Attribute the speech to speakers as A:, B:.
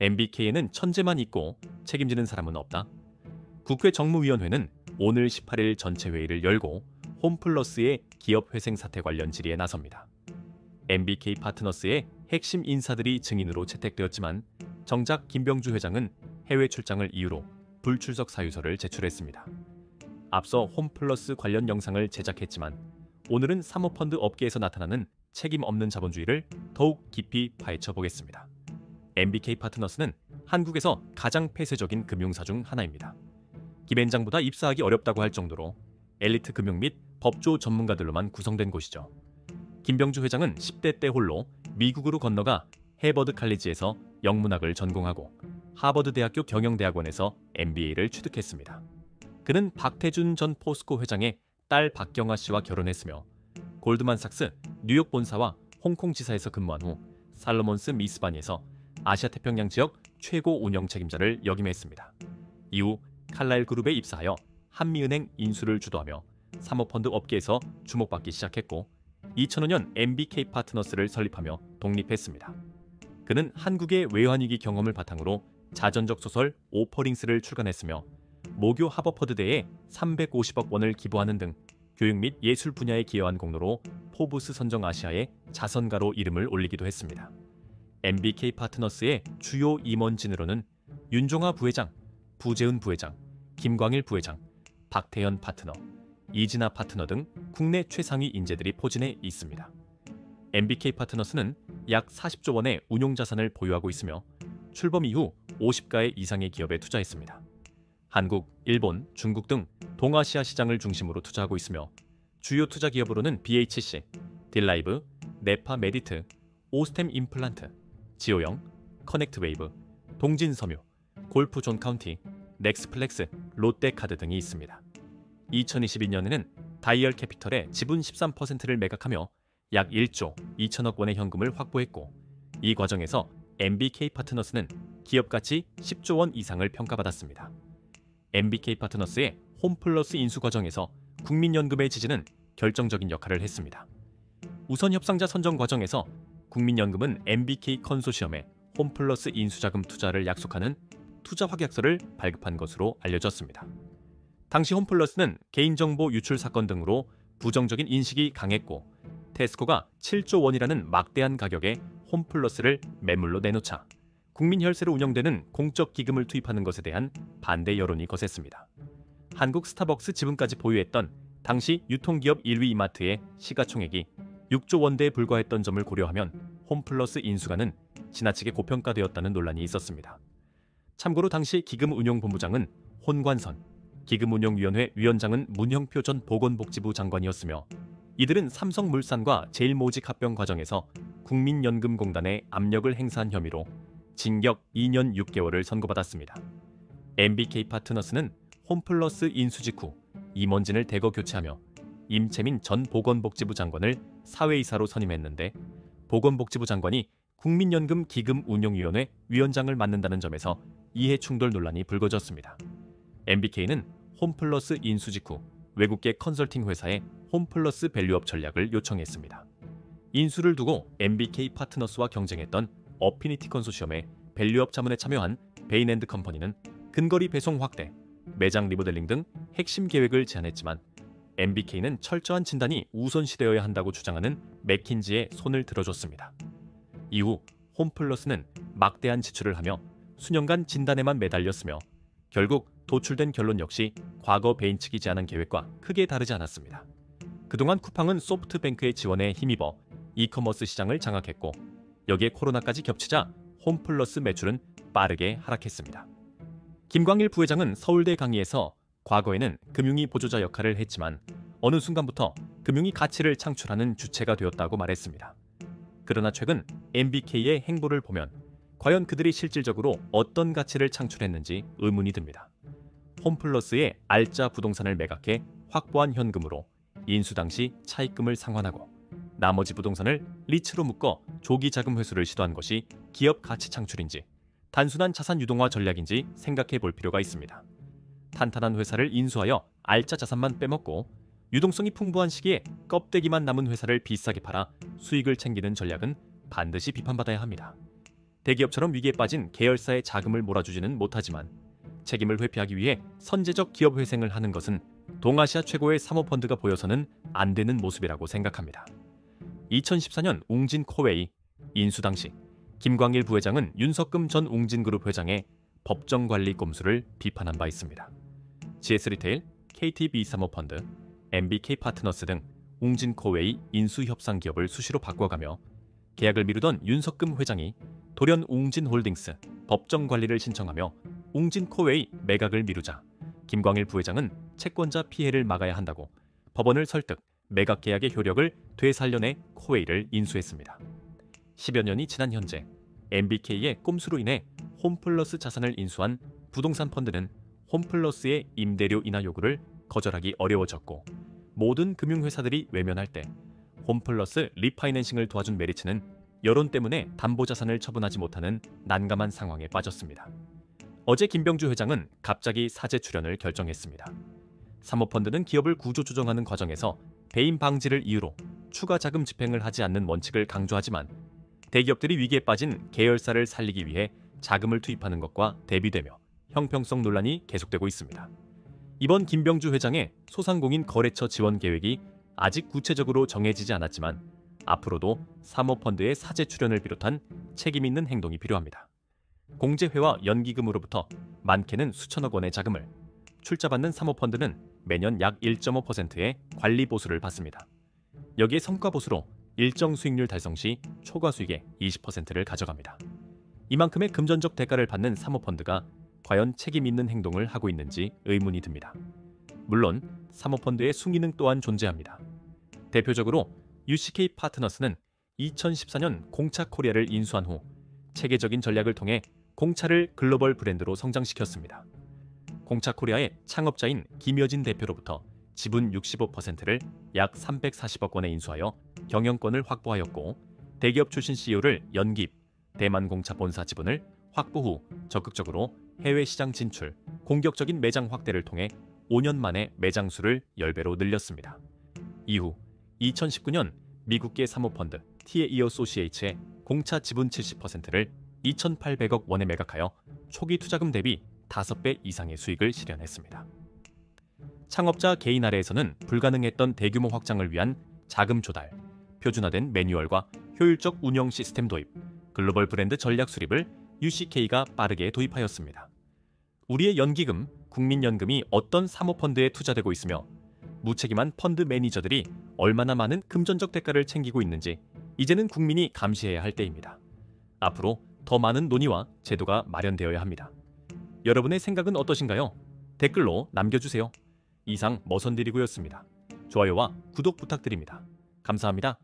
A: MBK에는 천재만 있고 책임지는 사람은 없다. 국회 정무위원회는 오늘 18일 전체 회의를 열고 홈플러스의 기업회생 사태 관련 질의에 나섭니다. MBK 파트너스의 핵심 인사들이 증인으로 채택되었지만 정작 김병주 회장은 해외 출장을 이유로 불출석 사유서를 제출했습니다. 앞서 홈플러스 관련 영상을 제작했지만 오늘은 사모펀드 업계에서 나타나는 책임 없는 자본주의를 더욱 깊이 파헤쳐 보겠습니다. MBK 파트너스는 한국에서 가장 폐쇄적인 금융사 중 하나입니다. 김앤장보다 입사하기 어렵다고 할 정도로 엘리트 금융 및 법조 전문가들로만 구성된 곳이죠. 김병주 회장은 10대 때 홀로 미국으로 건너가 해버드 칼리지에서 영문학을 전공하고 하버드 대학교 경영대학원에서 MBA를 취득했습니다. 그는 박태준 전 포스코 회장의 딸 박경아 씨와 결혼했으며 골드만삭스 뉴욕 본사와 홍콩 지사에서 근무한 후 살로몬스 미스바니에서 아시아태평양 지역 최고 운영 책임자를 역임했습니다. 이후 칼라일 그룹에 입사하여 한미은행 인수를 주도하며 사모펀드 업계에서 주목받기 시작했고 2005년 MBK 파트너스를 설립하며 독립했습니다. 그는 한국의 외환위기 경험을 바탕으로 자전적 소설 오퍼링스를 출간했으며 모교 하버퍼드대에 350억 원을 기부하는 등 교육 및 예술 분야에 기여한 공로로 포브스 선정 아시아의 자선가로 이름을 올리기도 했습니다. MBK 파트너스의 주요 임원진으로는 윤종하 부회장, 부재은 부회장, 김광일 부회장, 박태현 파트너, 이진아 파트너 등 국내 최상위 인재들이 포진해 있습니다. MBK 파트너스는 약 40조 원의 운용자산을 보유하고 있으며 출범 이후 50가의 이상의 기업에 투자했습니다. 한국, 일본, 중국 등 동아시아 시장을 중심으로 투자하고 있으며 주요 투자 기업으로는 BHC, 딜라이브, 네파 메디트, 오스템 임플란트, 지오영, 커넥트웨이브, 동진섬유, 골프 존 카운티, 넥스플렉스, 롯데카드 등이 있습니다. 2022년에는 다이얼 캐피털의 지분 13%를 매각하며 약 1조 2천억 원의 현금을 확보했고 이 과정에서 MBK 파트너스는 기업 가치 10조 원 이상을 평가받았습니다. MBK 파트너스의 홈플러스 인수 과정에서 국민연금의 지지는 결정적인 역할을 했습니다. 우선 협상자 선정 과정에서 국민연금은 MBK 컨소시엄에 홈플러스 인수자금 투자를 약속하는 투자 확약서를 발급한 것으로 알려졌습니다. 당시 홈플러스는 개인정보 유출 사건 등으로 부정적인 인식이 강했고 테스코가 7조 원이라는 막대한 가격에 홈플러스를 매물로 내놓자 국민혈세로 운영되는 공적 기금을 투입하는 것에 대한 반대 여론이 거셌습니다. 한국 스타벅스 지분까지 보유했던 당시 유통기업 1위 이마트의 시가총액이 6조 원대에 불과했던 점을 고려하면 홈플러스 인수가는 지나치게 고평가되었다는 논란이 있었습니다. 참고로 당시 기금운용본부장은 혼관선, 기금운용위원회 위원장은 문형표 전 보건복지부 장관이었으며 이들은 삼성물산과 제일모직 합병 과정에서 국민연금공단에 압력을 행사한 혐의로 징역 2년 6개월을 선고받았습니다. MBK 파트너스는 홈플러스 인수 직후 임원진을 대거 교체하며 임채민 전 보건복지부 장관을 사회이사로 선임했는데 보건복지부 장관이 국민연금 기금운용위원회 위원장을 맡는다는 점에서 이해충돌 논란이 불거졌습니다. MBK는 홈플러스 인수 직후 외국계 컨설팅 회사에 홈플러스 밸류업 전략을 요청했습니다. 인수를 두고 MBK 파트너스와 경쟁했던 어피니티 컨소시엄의 밸류업 자문에 참여한 베인앤드컴퍼니는 근거리 배송 확대, 매장 리모델링 등 핵심 계획을 제안했지만 MBK는 철저한 진단이 우선시되어야 한다고 주장하는 맥킨지에 손을 들어줬습니다. 이후 홈플러스는 막대한 지출을 하며 수년간 진단에만 매달렸으며 결국 도출된 결론 역시 과거 베인 측이 제안한 계획과 크게 다르지 않았습니다. 그동안 쿠팡은 소프트뱅크의 지원에 힘입어 이커머스 시장을 장악했고 여기에 코로나까지 겹치자 홈플러스 매출은 빠르게 하락했습니다. 김광일 부회장은 서울대 강의에서 과거에는 금융이 보조자 역할을 했지만 어느 순간부터 금융이 가치를 창출하는 주체가 되었다고 말했습니다. 그러나 최근 MBK의 행보를 보면 과연 그들이 실질적으로 어떤 가치를 창출했는지 의문이 듭니다. 홈플러스의 알짜 부동산을 매각해 확보한 현금으로 인수 당시 차입금을 상환하고 나머지 부동산을 리츠로 묶어 조기 자금 회수를 시도한 것이 기업 가치 창출인지 단순한 자산 유동화 전략인지 생각해 볼 필요가 있습니다. 탄탄한 회사를 인수하여 알짜 자산만 빼먹고 유동성이 풍부한 시기에 껍데기만 남은 회사를 비싸게 팔아 수익을 챙기는 전략은 반드시 비판받아야 합니다. 대기업처럼 위기에 빠진 계열사의 자금을 몰아주지는 못하지만 책임을 회피하기 위해 선제적 기업 회생을 하는 것은 동아시아 최고의 사모펀드가 보여서는 안 되는 모습이라고 생각합니다. 2014년 웅진코웨이 인수 당시 김광일 부회장은 윤석금 전 웅진그룹 회장의 법정관리 꼼수를 비판한 바 있습니다. GS리테일, KTB사모펀드, MBK파트너스 등 웅진코웨이 인수 협상 기업을 수시로 바꿔가며 계약을 미루던 윤석금 회장이 돌연 웅진홀딩스 법정관리를 신청하며 웅진코웨이 매각을 미루자 김광일 부회장은 채권자 피해를 막아야 한다고 법원을 설득, 매각 계약의 효력을 되살려내 코웨이를 인수했습니다. 10여 년이 지난 현재 MBK의 꼼수로 인해 홈플러스 자산을 인수한 부동산 펀드는 홈플러스의 임대료 인하 요구를 거절하기 어려워졌고 모든 금융회사들이 외면할 때 홈플러스 리파이낸싱을 도와준 메리츠는 여론 때문에 담보자산을 처분하지 못하는 난감한 상황에 빠졌습니다. 어제 김병주 회장은 갑자기 사제 출연을 결정했습니다. 사모펀드는 기업을 구조조정하는 과정에서 배임 방지를 이유로 추가 자금 집행을 하지 않는 원칙을 강조하지만 대기업들이 위기에 빠진 계열사를 살리기 위해 자금을 투입하는 것과 대비되며 형평성 논란이 계속되고 있습니다. 이번 김병주 회장의 소상공인 거래처 지원 계획이 아직 구체적으로 정해지지 않았지만 앞으로도 사모펀드의 사제 출연을 비롯한 책임 있는 행동이 필요합니다. 공제회와 연기금으로부터 많게는 수천억 원의 자금을, 출자받는 사모펀드는 매년 약 1.5%의 관리 보수를 받습니다. 여기에 성과 보수로 일정 수익률 달성 시 초과 수익의 20%를 가져갑니다. 이만큼의 금전적 대가를 받는 사모펀드가 과연 책임 있는 행동을 하고 있는지 의문이 듭니다. 물론 사모펀드의 순기능 또한 존재합니다. 대표적으로 UCK 파트너스는 2014년 공차코리아를 인수한 후 체계적인 전략을 통해 공차를 글로벌 브랜드로 성장시켰습니다. 공차코리아의 창업자인 김여진 대표로부터 지분 65%를 약 340억 원에 인수하여 경영권을 확보하였고 대기업 출신 CEO를 연기입, 대만공차 본사 지분을 확보 후 적극적으로 해외 시장 진출, 공격적인 매장 확대를 통해 5년 만에 매장 수를 10배로 늘렸습니다. 이후 2019년 미국계 사모펀드 TAE 어소시에이츠의 공차 지분 70%를 2,800억 원에 매각하여 초기 투자금 대비 5배 이상의 수익을 실현했습니다. 창업자 개인 아래에서는 불가능했던 대규모 확장을 위한 자금 조달, 표준화된 매뉴얼과 효율적 운영 시스템 도입, 글로벌 브랜드 전략 수립을 UCK가 빠르게 도입하였습니다. 우리의 연기금, 국민연금이 어떤 사모펀드에 투자되고 있으며 무책임한 펀드 매니저들이 얼마나 많은 금전적 대가를 챙기고 있는지 이제는 국민이 감시해야 할 때입니다. 앞으로 더 많은 논의와 제도가 마련되어야 합니다. 여러분의 생각은 어떠신가요? 댓글로 남겨주세요. 이상 머선드리고였습니다. 좋아요와 구독 부탁드립니다. 감사합니다.